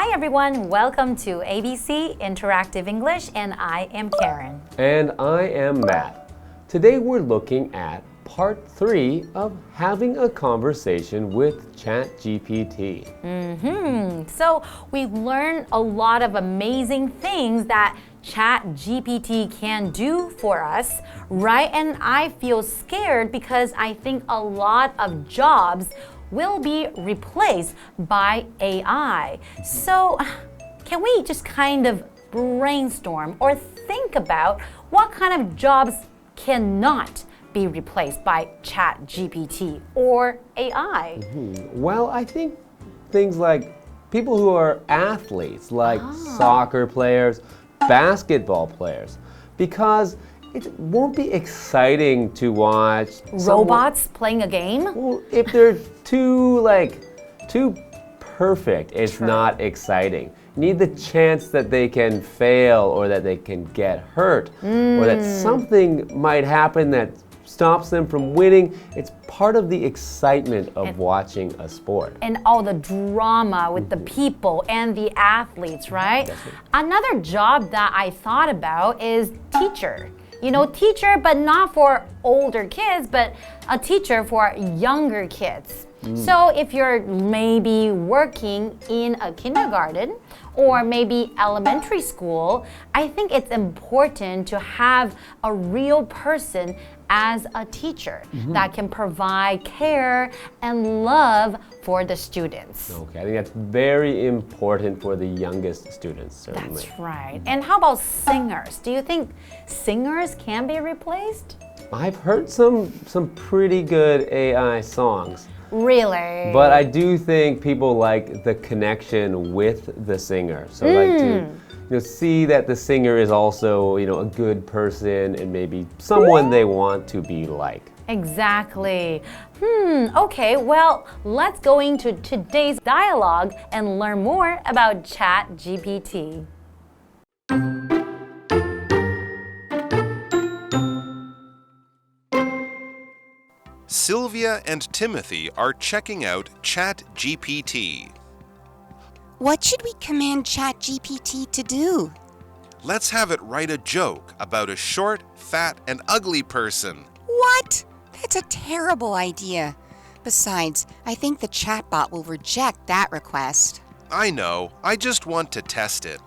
Hi everyone, welcome to ABC Interactive English, and I am Karen. And I am Matt. Today we're looking at part 3 of having a conversation with ChatGPT. So we've learned a lot of amazing things that ChatGPT can do for us, right? And I feel scared because I think a lot of jobs will be replaced by AI. So can we just kind of brainstorm or think about what kind of jobs cannot be replaced by ChatGPT or AI? Well, I think things like people who are athletes, like soccer players, basketball players, because it won't be exciting to watch Robots playing a game? Well, if they're too perfect, it's not exciting. You need the chance that they can fail or that they can get hurt or that something might happen that stops them from winning. It's part of the excitement of watching a sport. And all the drama with the people and the athletes, right? Another job that I thought about is teacher. You know, teacher, but not for older kids, but a teacher for younger kids. So if you're maybe working in a kindergarten or maybe elementary school, I think it's important to have a real person as a teacher that can provide care and love for the students. Okay, I think that's very important for the youngest students, certainly. That's right. And how about singers? Do you think singers can be replaced? I've heard some pretty good AI songs. Really? But I do think people like the connection with the singer. So like to see that the singer is also, a good person and maybe someone they want to be like. Exactly. Okay, well, let's go into today's dialogue and learn more about ChatGPT. Sylvia and Timothy are checking out ChatGPT. What should we command ChatGPT to do? Let's have it write a joke about a short, fat, and ugly person. What? That's a terrible idea. Besides, I think the chatbot will reject that request. I know, I just want to test it.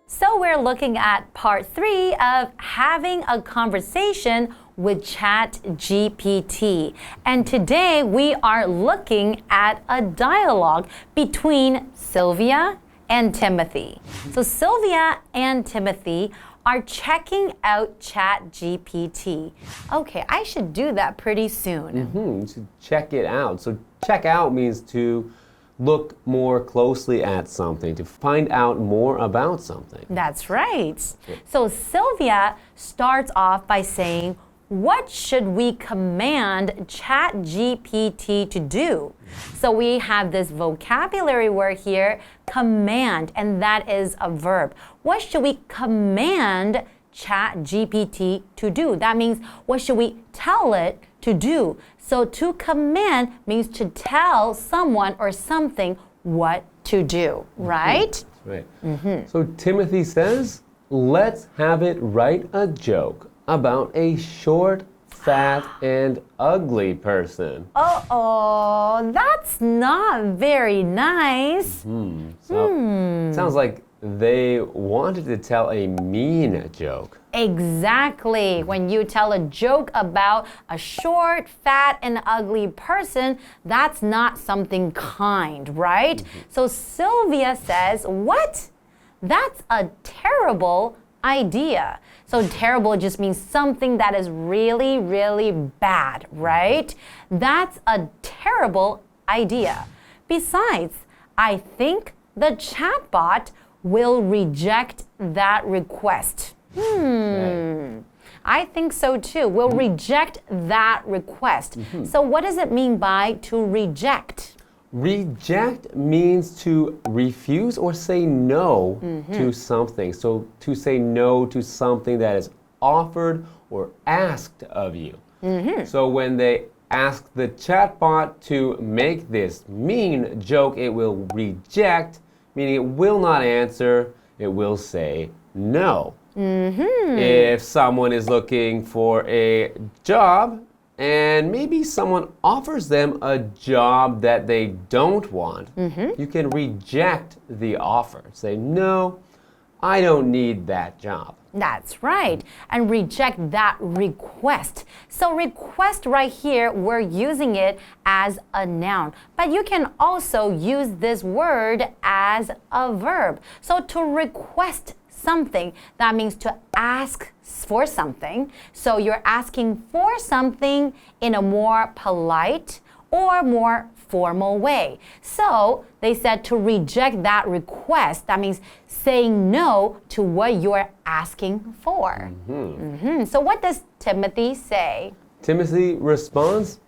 So we're looking at part 3 of having a conversation with ChatGPT. And today we are looking at a dialogue between Sylvia and Timothy. So Sylvia and Timothy are checking out ChatGPT. Okay, I should do that pretty soon. You should check it out. So check out means to look more closely at something, to find out more about something. That's right. So Sylvia starts off by saying, what should we command ChatGPT to do? So we have this vocabulary word here, command, and that is a verb. What should we command ChatGPT to do? That means what should we tell it to do? So to command means to tell someone or something what to do, right? Right. So Timothy says, let's have it write a joke about a short, fat, and ugly person. Uh-oh, that's not very nice. Sounds like they wanted to tell a mean joke. Exactly. When you tell a joke about a short, fat, and ugly person, that's not something kind, right? So Sylvia says, what? That's a terrible idea. So terrible just means something that is really, really bad, right? That's a terrible idea. Besides, I think the chatbot will reject that request. I think so too. We'll reject that request. So what does it mean by to reject? Reject means to refuse or say no to something. So to say no to something that is offered or asked of you. So when they ask the chatbot to make this mean joke, it will reject, meaning it will not answer, it will say no. If someone is looking for a job, and maybe someone offers them a job that they don't want, you can reject the offer. Say, no, I don't need that job. That's right. And reject that request. So request right here, we're using it as a noun. But you can also use this word as a verb. So to request something, that means to ask for something. So you're asking for something in a more polite or more formal way. So they said to reject that request, that means saying no to what you're asking for. So what does Timothy say? Timothy responds,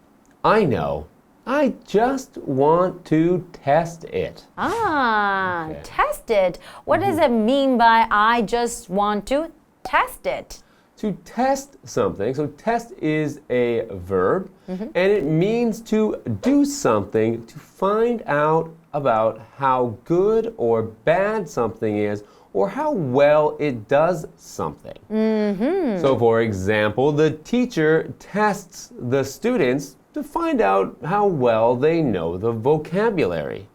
I know. I just want to test it. Okay. Test it. What does it mean by I just want to test it? To test something, so test is a verb, and it means to do something to find out about how good or bad something is or how well it does something. So for example, the teacher tests the students to find out how well they know the vocabulary.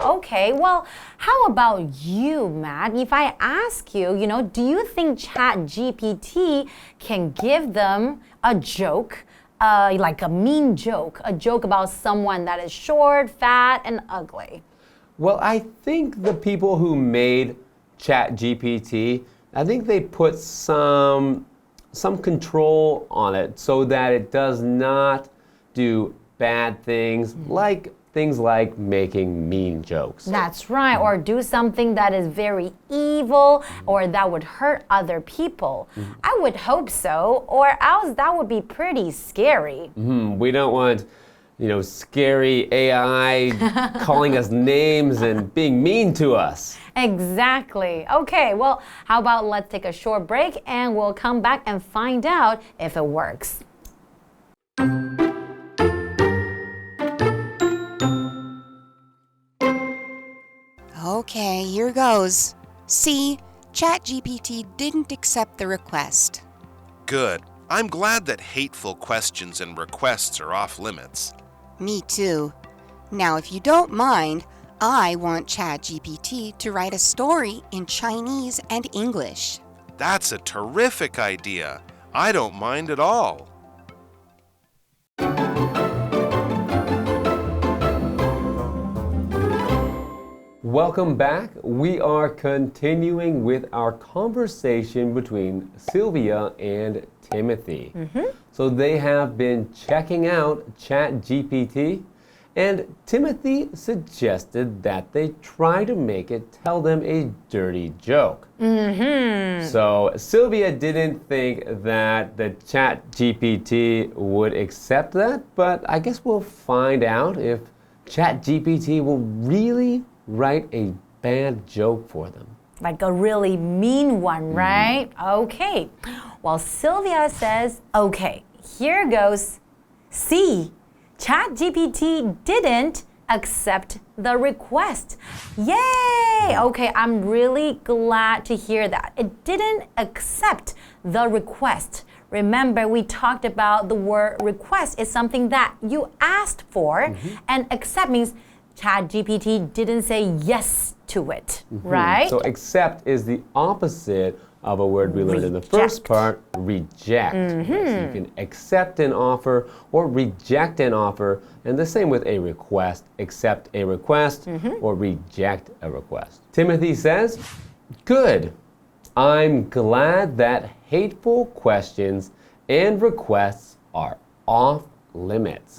Okay. Well, how about you, Matt? If I ask you, do you think ChatGPT can give them a joke, like a mean joke, a joke about someone that is short, fat, and ugly? Well, I think the people who made ChatGPT, I think they put some control on it so that it does not do bad things like making mean jokes. That's right, or do something that is very evil or that would hurt other people. I would hope so, or else that would be pretty scary. We don't want, scary AI calling us names and being mean to us. Exactly. Okay, well, how about let's take a short break and we'll come back and find out if it works. Okay, here goes. See, ChatGPT didn't accept the request. Good. I'm glad that hateful questions and requests are off limits. Me too. Now, if you don't mind, I want ChatGPT to write a story in Chinese and English. That's a terrific idea. I don't mind at all. Welcome back. We are continuing with our conversation between Sylvia and Timothy. So they have been checking out ChatGPT, and Timothy suggested that they try to make it tell them a dirty joke. So Sylvia didn't think that the ChatGPT would accept that, but I guess we'll find out if ChatGPT will really write a bad joke for them. Like a really mean one, right? Okay. Well, Sylvia says, okay, here goes. See, ChatGPT didn't accept the request. Yay! Okay, I'm really glad to hear that. It didn't accept the request. Remember, we talked about the word request is something that you asked for, and accept means ChatGPT didn't say yes to it, right? So accept is the opposite of a word we learned in the first part, reject. So you can accept an offer or reject an offer, and the same with a request, accept a request or reject a request. Timothy says, good. I'm glad that hateful questions and requests are off limits.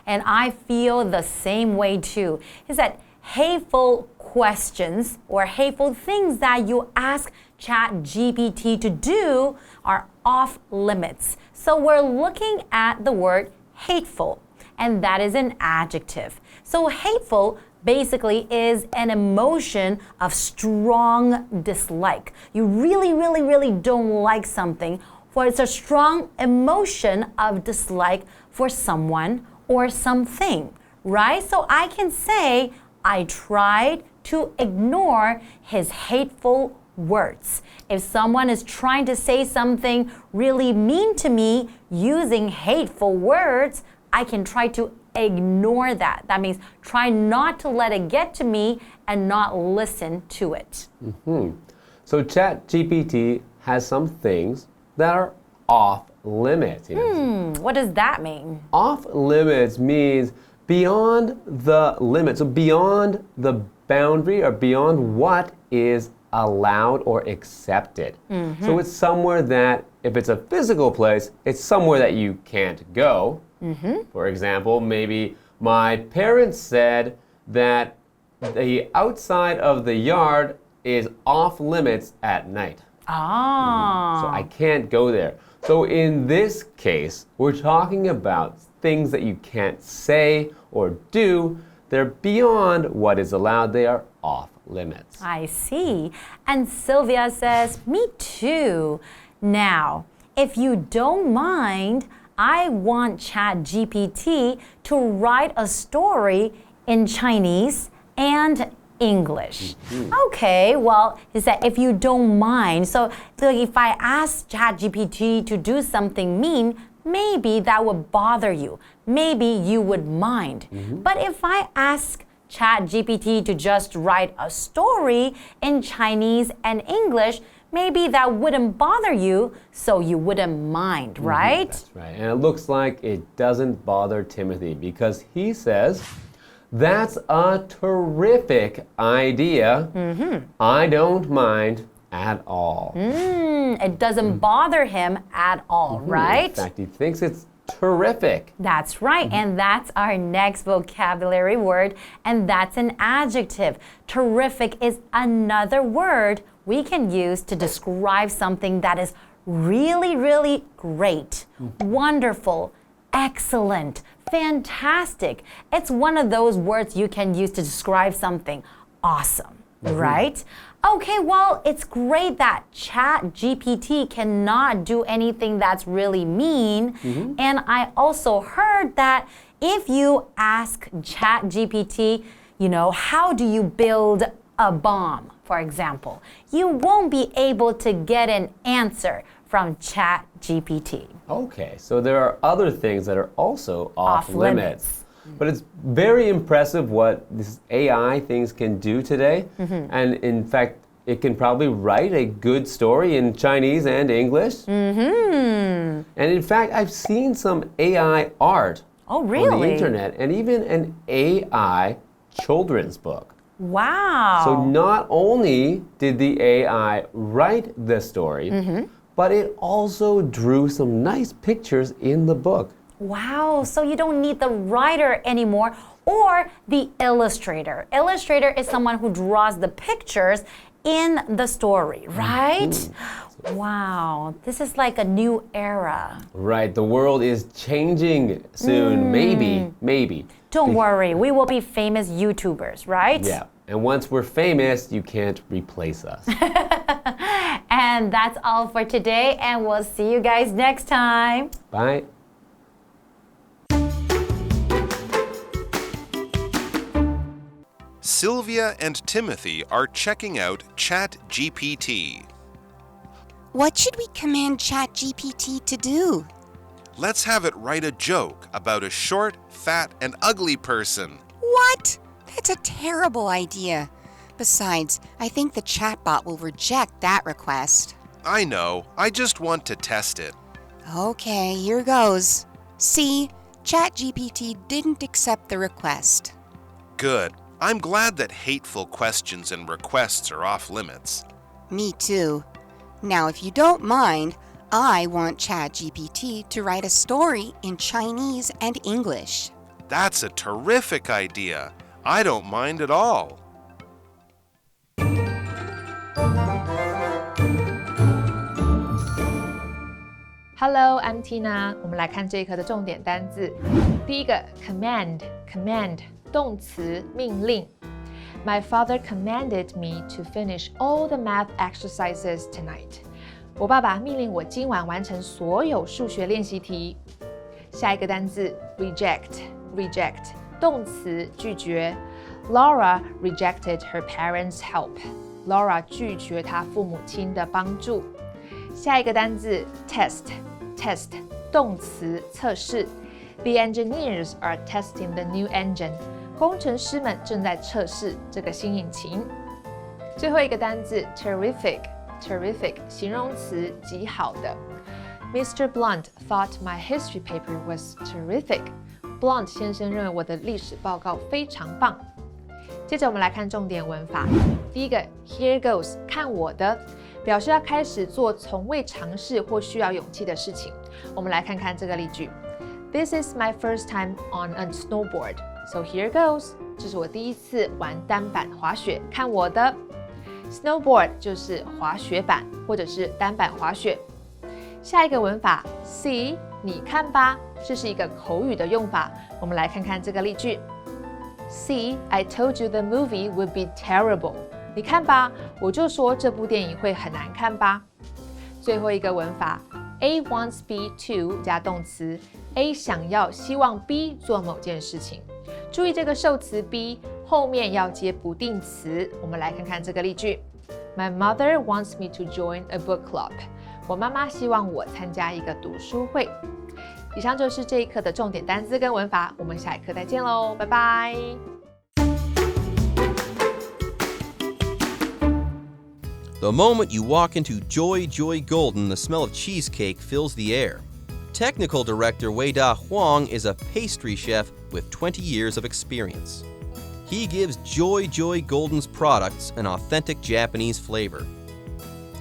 And I feel the same way too. Is that hateful questions or hateful things that you ask ChatGPT to do are off limits. So we're looking at the word hateful, and that is an adjective. So hateful basically is an emotion of strong dislike. You really, really, really don't like something, for it's a strong emotion of dislike for someone or something, right? So I can say, I tried to ignore his hateful words. If someone is trying to say something really mean to me using hateful words, I can try to ignore that. That means try not to let it get to me and not listen to it. So ChatGPT has some things that are off limits. What does that mean? Off limits means beyond the limit, so beyond the boundary or beyond what is allowed or accepted. So it's somewhere that, if it's a physical place, it's somewhere that you can't go. For example, maybe my parents said that the outside of the yard is off limits at night. So I can't go there. So in this case, we're talking about things that you can't say or do. They're beyond what is allowed. They are off limits. I see. And Sylvia says, me too. Now, if you don't mind, I want ChatGPT to write a story in Chinese and English. Okay, well, he said if you don't mind. So if I ask ChatGPT to do something mean, maybe that would bother you. Maybe you would mind. But if I ask ChatGPT to just write a story in Chinese and English, maybe that wouldn't bother you, so you wouldn't mind, right? That's right. And it looks like it doesn't bother Timothy because he says, that's a terrific idea. I don't mind at all. It doesn't bother him at all, right? In fact, he thinks it's terrific. That's right, and that's our next vocabulary word, and that's an adjective. Terrific is another word we can use to describe something that is really, really great, wonderful, excellent, fantastic. It's one of those words you can use to describe something awesome, right? Okay, well, it's great that ChatGPT cannot do anything that's really mean. And I also heard that if you ask ChatGPT, how do you build a bomb, for example, you won't be able to get an answer from ChatGPT. Okay, so there are other things that are also off limits. But it's very impressive what this AI things can do today. And in fact, it can probably write a good story in Chinese and English. And in fact, I've seen some AI art on the internet and even an AI children's book. Wow. So not only did the AI write the story, but it also drew some nice pictures in the book. Wow, so you don't need the writer anymore or the illustrator. Illustrator is someone who draws the pictures in the story, right? Wow, this is like a new era. Right, the world is changing soon, maybe. Don't worry, we will be famous YouTubers, right? Yeah, and once we're famous, you can't replace us. And that's all for today, and we'll see you guys next time. Bye. Sylvia and Timothy are checking out ChatGPT. What should we command ChatGPT to do? Let's have it write a joke about a short, fat, and ugly person. What? That's a terrible idea. Besides, I think the chatbot will reject that request. I know, I just want to test it. Okay, here goes. See, ChatGPT didn't accept the request. Good. I'm glad that hateful questions and requests are off limits. Me too. Now, if you don't mind, I want ChatGPT to write a story in Chinese and English. That's a terrific idea. I don't mind at all. Hello, I'm Tina. 我们来看这一课的重点单字。第一个 command 动词命令。My father commanded me to finish all the math exercises tonight. 我爸爸命令我今晚完成所有数学练习题。下一个单字 reject， 动词拒绝。Laura rejected her parents' help. Laura 拒绝她父母亲的帮助。下一个单字 test， 动词测试。The engineers are testing the new engine. 工程师们正在测试这个新引擎。最后一个单字 terrific， 形容词极好的。Mr. Blunt thought my history paper was terrific. Blunt 先生认为我的历史报告非常棒。接着我们来看重点文法。第一个 Here goes， 看我的，表示要开始做从未尝试或需要勇气的事情。我们来看看这个例句。This is my first time on a snowboard, so here goes. 这是我第一次玩单板滑雪，看我的。Snowboard 就是滑雪板或者是单板滑雪。下一个文法 See， 你看吧，这是一个口语的用法。我们来看看这个例句。See, I told you the movie would be terrible. 你看吧，我就说这部电影会很难看吧。最后一个文法 A wants B to 加动词 A 想要希望 B 做某件事情。注意这个受词 B 后面要接不定词。我们来看看这个例句。My mother wants me to join a book club. 我妈妈希望我参加一个读书会。以上就是这一课的重点单字跟文法，我们下一课再见喽，拜拜。The moment you walk into Joy Golden, the smell of cheesecake fills the air. Technical director Wei-Da Huang is a pastry chef with 20 years of experience. He gives Joy Golden's products an authentic Japanese flavor.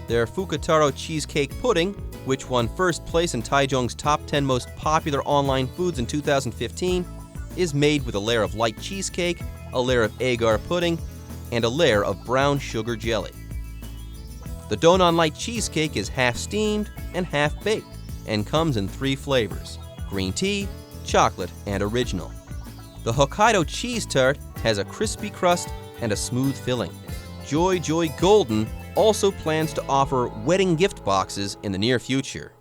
Their Fukutaro cheesecake pudding, which won first place in Taichung's top 10 most popular online foods in 2015, is made with a layer of light cheesecake, a layer of agar pudding, and a layer of brown sugar jelly. The Donan light cheesecake is half steamed and half baked and comes in 3 flavors: green tea, chocolate, and original. The Hokkaido cheese tart has a crispy crust and a smooth filling. Joy Golden also plans to offer wedding gift boxes in the near future.